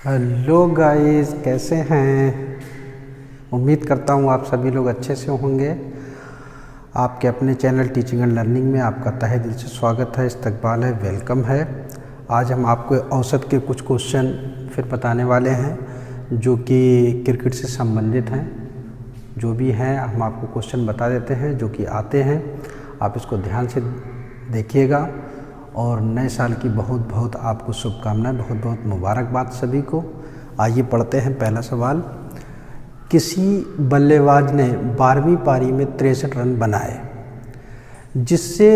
Hello guys, कैसे हैं। उम्मीद करता हूँ आप सभी लोग अच्छे से होंगे। आपके अपने चैनल टीचिंग एंड लर्निंग में आपका तहे दिल से स्वागत है, इस्तकबाल है, वेलकम है। आज हम आपको औसत के कुछ क्वेश्चन फिर बताने वाले हैं जो कि क्रिकेट से संबंधित हैं। जो भी हैं हम आपको क्वेश्चन बता देते हैं जो कि आते हैं। आप इसको ध्यान से देखिएगा और नए साल की बहुत बहुत आपको शुभकामनाएं, बहुत बहुत मुबारकबाद सभी को। आइए पढ़ते हैं पहला सवाल। किसी बल्लेबाज ने 12वीं पारी में 63 रन बनाए जिससे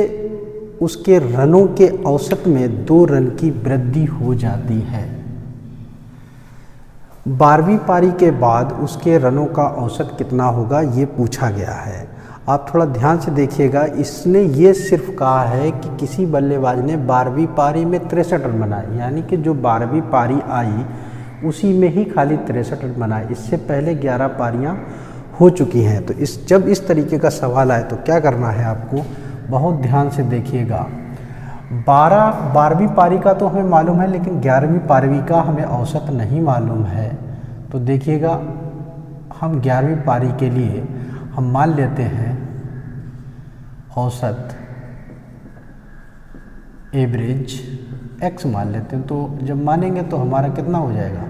उसके रनों के औसत में 2 रन की वृद्धि हो जाती है। 12वीं पारी के बाद उसके रनों का औसत कितना होगा ये पूछा गया है। आप थोड़ा ध्यान से देखिएगा। इसने ये सिर्फ कहा है कि किसी बल्लेबाज ने 12वीं पारी में 63 रन बनाए, यानी कि जो 12वीं पारी आई उसी में ही खाली 63 रन बनाए। इससे पहले 11 पारियां हो चुकी हैं। तो जब इस तरीके का सवाल आए तो क्या करना है आपको, बहुत ध्यान से देखिएगा। 12वीं पारी का तो हमें मालूम है, लेकिन 11वीं पारी का हमें औसत नहीं मालूम है। तो देखिएगा, हम 11वीं पारी के लिए हम मान लेते हैं औसत एवरेज x मान लेते हैं। तो जब मानेंगे तो हमारा कितना हो जाएगा,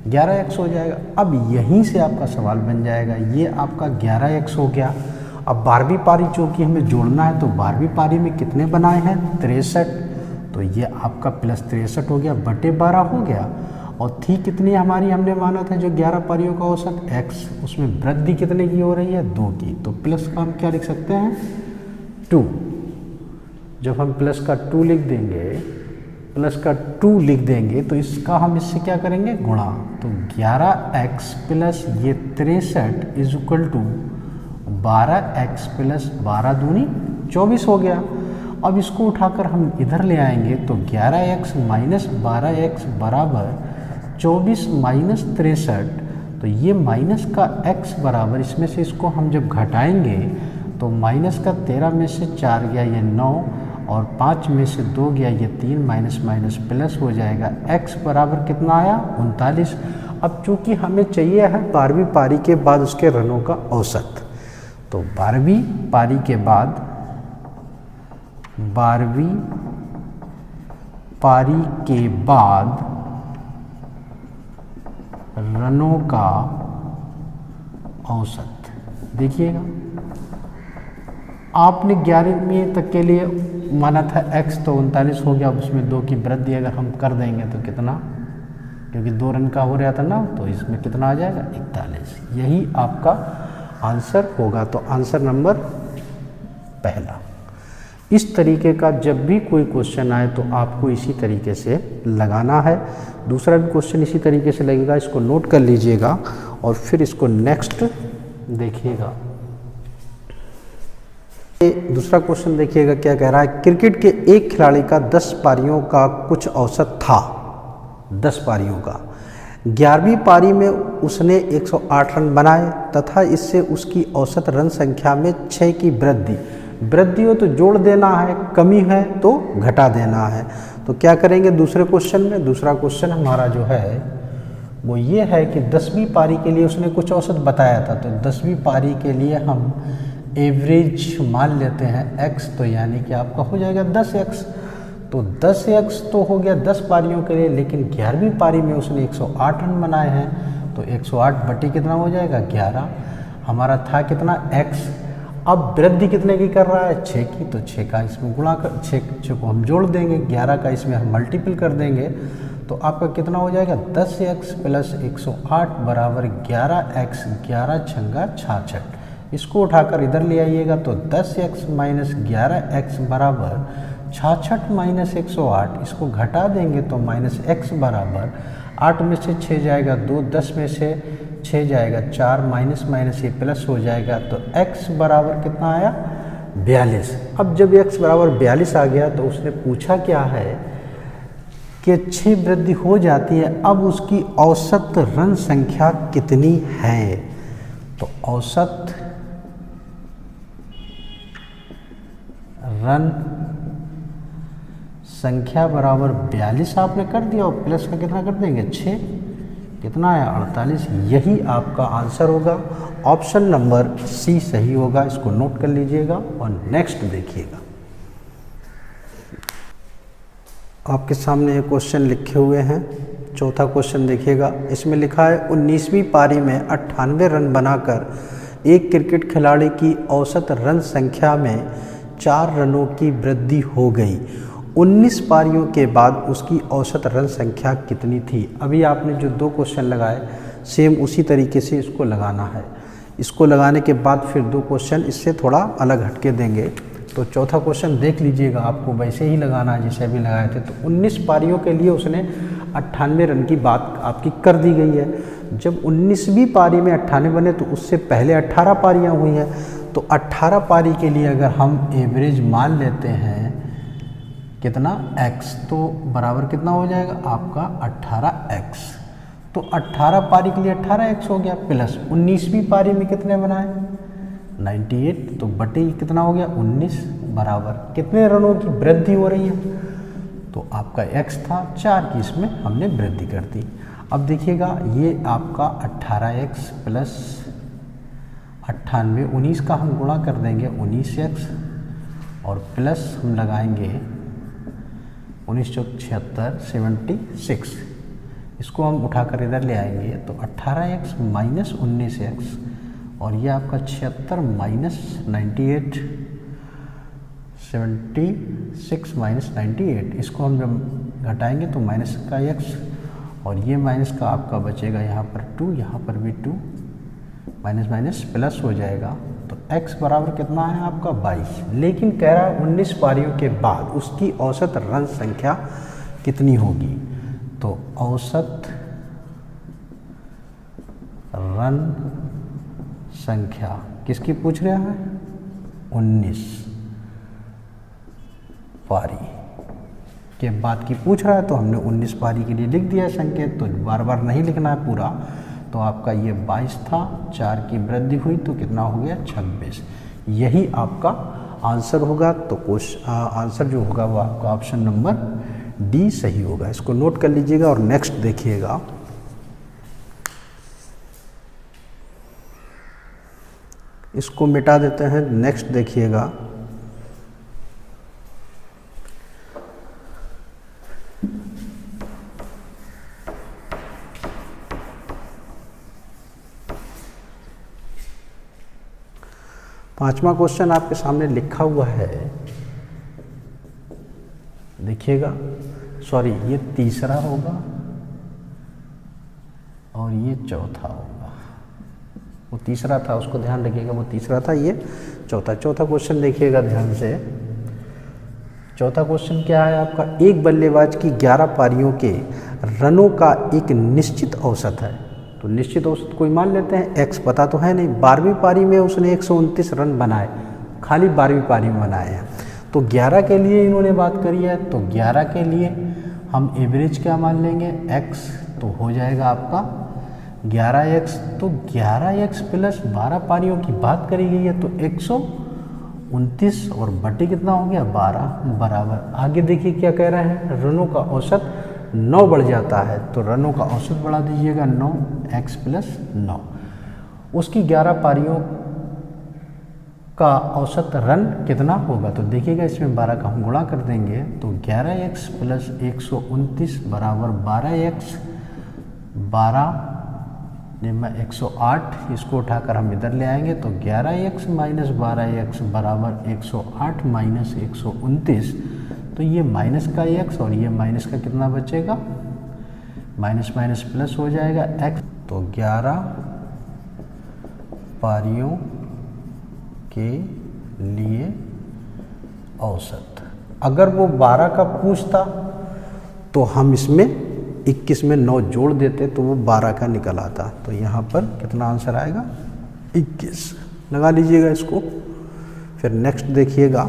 11x हो जाएगा। अब यहीं से आपका सवाल बन जाएगा। ये आपका 11x हो गया। अब 12वीं पारी चूँकि हमें जोड़ना है तो 12वीं पारी में कितने बनाए हैं, 63। तो ये आपका प्लस 63 हो गया, बटे 12 हो गया। और थी कितनी हमारी, हमने माना था जो 11 पारियों का औसत x, उसमें वृद्धि कितने की हो रही है, 2 की। तो प्लस का हम क्या लिख सकते हैं, 2। जब हम प्लस का 2 लिख देंगे, प्लस का 2 लिख देंगे तो इसका हम इससे क्या करेंगे, गुणा। तो 11x प्लस ये 63 is equal to 12x plus 12 दूनी 24 हो गया। अब इसको उठाकर हम इधर ले आएंगे तो 11x माइनस 12x बराबर 24 माइनस 63। तो ये माइनस का x बराबर, इसमें से इसको हम जब घटाएंगे तो माइनस का 13 में से 4 गया ये 9, और 5 में से 2 गया ये 3, माइनस माइनस प्लस हो जाएगा। x बराबर कितना आया, 39। अब चूँकि हमें चाहिए है 12वीं पारी के बाद उसके रनों का औसत, तो 12वीं पारी के बाद 12वीं पारी के बाद रनों का औसत देखिएगा। आपने 11वीं तक के लिए माना था x, तो 39 हो गया। अब उसमें 2 की वृद्धि अगर हम कर देंगे तो कितना, क्योंकि 2 रन का हो रहा था ना, तो इसमें कितना आ जाएगा, 41। यही आपका आंसर होगा। तो आंसर नंबर पहला। इस तरीके का जब भी कोई क्वेश्चन आए तो आपको इसी तरीके से लगाना है। दूसरा भी क्वेश्चन इसी तरीके से लगेगा, इसको नोट कर लीजिएगा और फिर इसको नेक्स्ट देखिएगा। दूसरा क्वेश्चन देखिएगा क्या कह रहा है। क्रिकेट के एक खिलाड़ी का 10 पारियों का कुछ औसत था, 10 पारियों का। 11वीं पारी में उसने 108 रन बनाए तथा इससे उसकी औसत रन संख्या में 6 की वृद्धि हो तो जोड़ देना है, कमी है तो घटा देना है। तो क्या करेंगे दूसरे क्वेश्चन में। दूसरा क्वेश्चन हमारा जो है वो ये है कि 10वीं पारी के लिए उसने कुछ औसत बताया था। तो 10वीं पारी के लिए हम एवरेज मान लेते हैं x, तो यानी कि आपका हो जाएगा 10x। तो 10x तो हो गया 10 पारियों के लिए, लेकिन 11वीं पारी में उसने 108 रन बनाए हैं। तो 108 बटे कितना हो जाएगा, 11। हमारा था कितना, x। अब वृद्धि कितने की कर रहा है, 6 की। तो 6 का इसमें गुणा कर, 6 को हम जोड़ देंगे, 11 का इसमें हम मल्टीपल कर देंगे। तो आपका कितना हो जाएगा, 10x प्लस 108 बराबर 11x, 11 छंगा 66। इसको उठाकर इधर ले आइएगा तो 10x माइनस 11x बराबर 66 माइनस 108। इसको घटा देंगे तो माइनस x बराबर 8 में से 6 जाएगा 2, 10 में से 6 जाएगा 4, माइनस माइनस ये प्लस हो जाएगा। तो x बराबर कितना आया, 42। अब जब x बराबर 42 आ गया तो उसने पूछा क्या है कि 6 वृद्धि हो जाती है, अब उसकी औसत रन संख्या कितनी है। तो औसत रन संख्या बराबर 42 आपने कर दिया और प्लस का कितना कर देंगे, 6। कितना आया 48। यही आपका आंसर होगा। ऑप्शन नंबर सी सही होगा, इसको नोट कर लीजिएगा और नेक्स्ट देखिएगा। आपके सामने एक क्वेश्चन लिखे हुए हैं। चौथा क्वेश्चन देखिएगा, इसमें लिखा है 19वीं पारी में 98 रन बनाकर एक क्रिकेट खिलाड़ी की औसत रन संख्या में 4 रनों की वृद्धि हो गई। 19 पारियों के बाद उसकी औसत रन संख्या कितनी थी। अभी आपने जो 2 क्वेश्चन लगाए सेम उसी तरीके से इसको लगाना है। इसको लगाने के बाद फिर 2 क्वेश्चन इससे थोड़ा अलग हटके देंगे। तो चौथा क्वेश्चन देख लीजिएगा, आपको वैसे ही लगाना है जैसे अभी लगाए थे। तो 19 पारियों के लिए उसने 98 रन की बात आपकी कर दी गई है। जब 19वीं पारी में 98 बने तो उससे पहले 18 पारियां हुई हैं। तो 18 पारी के लिए अगर हम एवरेज मान लेते हैं कितना x, तो बराबर कितना हो जाएगा आपका 18x। तो 18 पारी के लिए 18x हो गया, प्लस 19वीं पारी में कितने बनाए 98, तो बटे कितना हो गया 19, बराबर कितने रनों की वृद्धि हो रही है। तो आपका x था 4 की, इसमें हमने वृद्धि कर दी। अब देखिएगा ये आपका 18x प्लस 98, 19 का हम गुणा कर देंगे 19x और प्लस हम लगाएंगे 19 चौक 76, 76। इसको हम उठाकर इधर ले आएंगे तो 18x माइनस 19x और ये आपका 76 माइनस 98, 76 माइनस 98। इसको हम जब घटाएंगे तो माइनस का x और ये माइनस का आपका बचेगा यहाँ पर 2, यहाँ पर भी 2, माइनस माइनस प्लस हो जाएगा। तो x बराबर कितना है आपका 22। लेकिन कह रहा है 19 पारियों के बाद उसकी औसत रन संख्या कितनी होगी। तो औसत रन संख्या किसकी पूछ रहा है 19 पारी के बाद की पूछ रहा है। तो हमने 19 पारी के लिए लिख दिया संकेत, तो बार बार नहीं लिखना है पूरा। तो आपका ये 22 था, 4 की वृद्धि हुई तो कितना हो गया 26। यही आपका आंसर होगा। तो आंसर जो होगा वो आपका ऑप्शन नंबर डी सही होगा। इसको नोट कर लीजिएगा और नेक्स्ट देखिएगा। इसको मिटा देते हैं, नेक्स्ट देखिएगा। पांचवा क्वेश्चन आपके सामने लिखा हुआ है, देखिएगा। सॉरी, ये तीसरा होगा और ये चौथा होगा। वो तीसरा था, उसको ध्यान रखिएगा, वो तीसरा था, ये चौथा। चौथा क्वेश्चन देखिएगा ध्यान से। चौथा क्वेश्चन क्या है आपका, एक बल्लेबाज की 11 पारियों के रनों का एक निश्चित औसत है। तो निश्चित औसत कोई मान लेते हैं, x पता तो है नहीं। 12वीं पारी में उसने 129 रन बनाए, खाली 12वीं पारी में बनाए हैं। तो 11 के लिए इन्होंने बात करी है, तो 11 के लिए हम एवरेज क्या मान लेंगे x, तो हो जाएगा आपका 11x। तो 11x प्लस 12 पारियों की बात करी गई है, तो 129 और बटे कितना हो गया 12, बराबर। आगे देखिए क्या कह रहा है, रनों का औसत 9 बढ़ जाता है। तो रनों का औसत बढ़ा दीजिएगा 9x प्लस 9। उसकी 11 पारियों का औसत रन कितना होगा। तो देखिएगा इसमें 12 का हम गुणा कर देंगे तो 11x प्लस 129 बराबर 12x, 12 में 108। इसको उठाकर हम इधर ले आएंगे तो 11x माइनस 12x बराबर 108 माइनस 129। तो ये माइनस का x और ये माइनस का कितना बचेगा, माइनस माइनस प्लस हो जाएगा x। तो 11 पारियों के लिए औसत, अगर वो 12 का पूछता तो हम इसमें 21 में 9 जोड़ देते तो वो 12 का निकल आता। तो यहाँ पर कितना आंसर आएगा 21। लगा लीजिएगा इसको। फिर नेक्स्ट देखिएगा।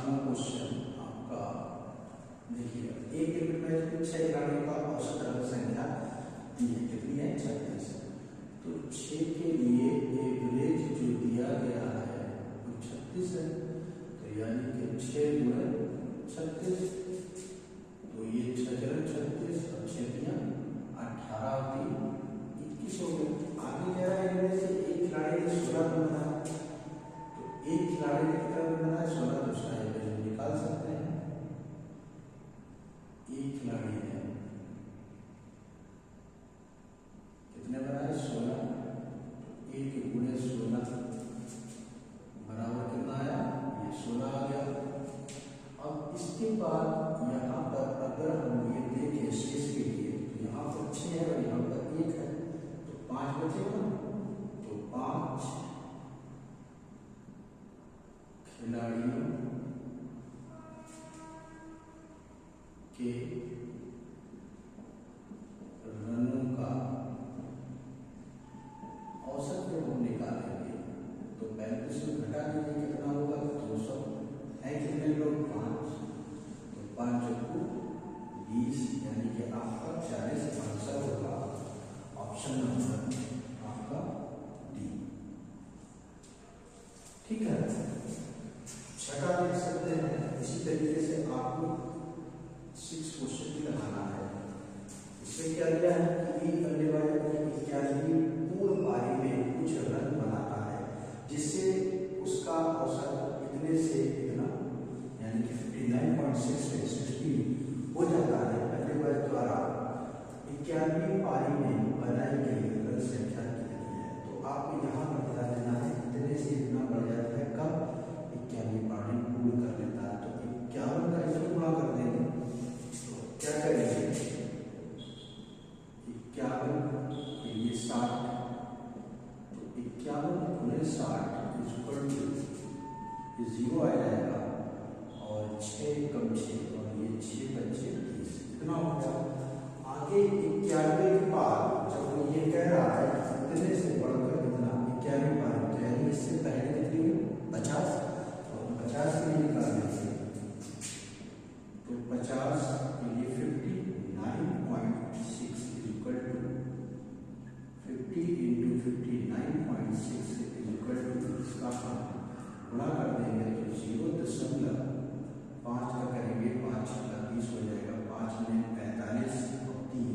पांचवा क्वेश्चन आपका देखिएगा, एक क्रिकेट मैच में 6 खिलाड़ियों का औसत रन संख्या दी है, कितनी है? 36। तो 6 के लिए एवरेज जो दिया गया है वो 36 है, तो यानी कि 6 गुणे 36, तो ये 6 36 और 6 18 होती 21 हो गए। आगे कह रहा है इनमें से एक खिलाड़ी ने 16 रन बनाया, तो एक खिलाड़ी ने कितना रन बनाया? 16, तो उसका एवरेज निकाल सकते हैं। एक खिलाड़ी ने कितने बनाए? 16, तो 1 गुणे 16 बराबर कितना आया? ये 16 आ गया। अब इसके बाद यहाँ पर अगर हम ये देखें शेष के लिए, तो यहाँ पर 6 है और यहाँ पर 1 है, तो 5 बचेगा, तो 5 खिलाड़ियों के रनों का औसत जब हम निकालेंगे तो 35 को घटा दीजिए, कितना होगा? 200 है। कितने लोग? 5, तो 5 को 20, यानी कि आपका 40 आंसर होगा ऑप्शन नंबर आपका डी। ठीक है, छठा देख सकते हैं। इसी तरीके से आपको 6 क्वेश्चन भी लगाना है। इसमें क्या दिया है कि एक बल्लेबाज अपनी 81वीं पूर्ण पारी में कुछ रन बनाता है जिससे उसका औसत इतने से इतना, यानी कि 59.6 से 60 हो जाता है। बल्लेबाज द्वारा 81वीं पारी में बनाई गई रन संख्या कितनी है? तो आपको यहाँ पर बता देना है इतने से इतना बढ़ जाता है कब? 81वीं पारी पूर्ण कर लेता है, तो 51 का इसमें गुणा कर देंगे, तो क्या करेंगे? 51 के लिए 60, तो 51 गुणे 60 0 आ जाएगा, और 6 कम 6 और ये 6 बच्चे 30, इतना हो गया। आगे 91 के बाद जब ये कह रहा है इतने से बढ़कर इतना 91 पार, तो यानी इससे पहले कितनी हुई? 50, तो 50 के लिए निकाल देंगे, तो 50 के लिए 59.6 equal to 50 into 59.6 equal to इसका गुणा कर देंगे, तो 0.5 का करेंगे, 5 का 30 हो जाएगा, 5 में 45 और 3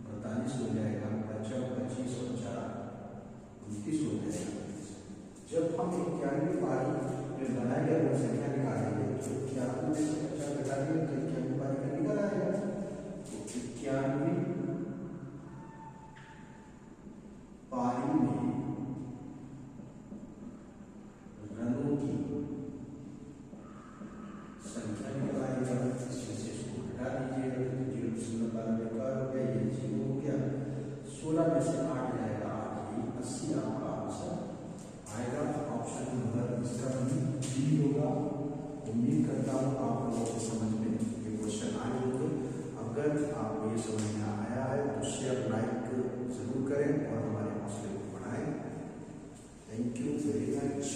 48 हो जाएगा, 25 और 4 29 हो जाएगा। जब हम 91वीं पारी में बनाए गए रन संख्या निकालेंगे, तो 91 में से 50 घटा देंगे तो 91वीं पारी का निकल आएगा, तो 91वीं पारी में रनों की संख्या निकालेगा, इसमें से इसको घटा दीजिएगा, तो 0.12 बेकार हो गया, ये 0 हो गया, 16 में से 8 जाएगा, 8 ये 80 आपका आंसर आएगा। ऑप्शन नंबर इसका डी होगा। उम्मीद करता हूँ आप लोगों को समझ में ये क्वेश्चन आए होंगे। अगर आपको ये समझ में आया है तो शेयर लाइक जरूर करें और हमारे हौसले को बढ़ाएं। Thank you very much.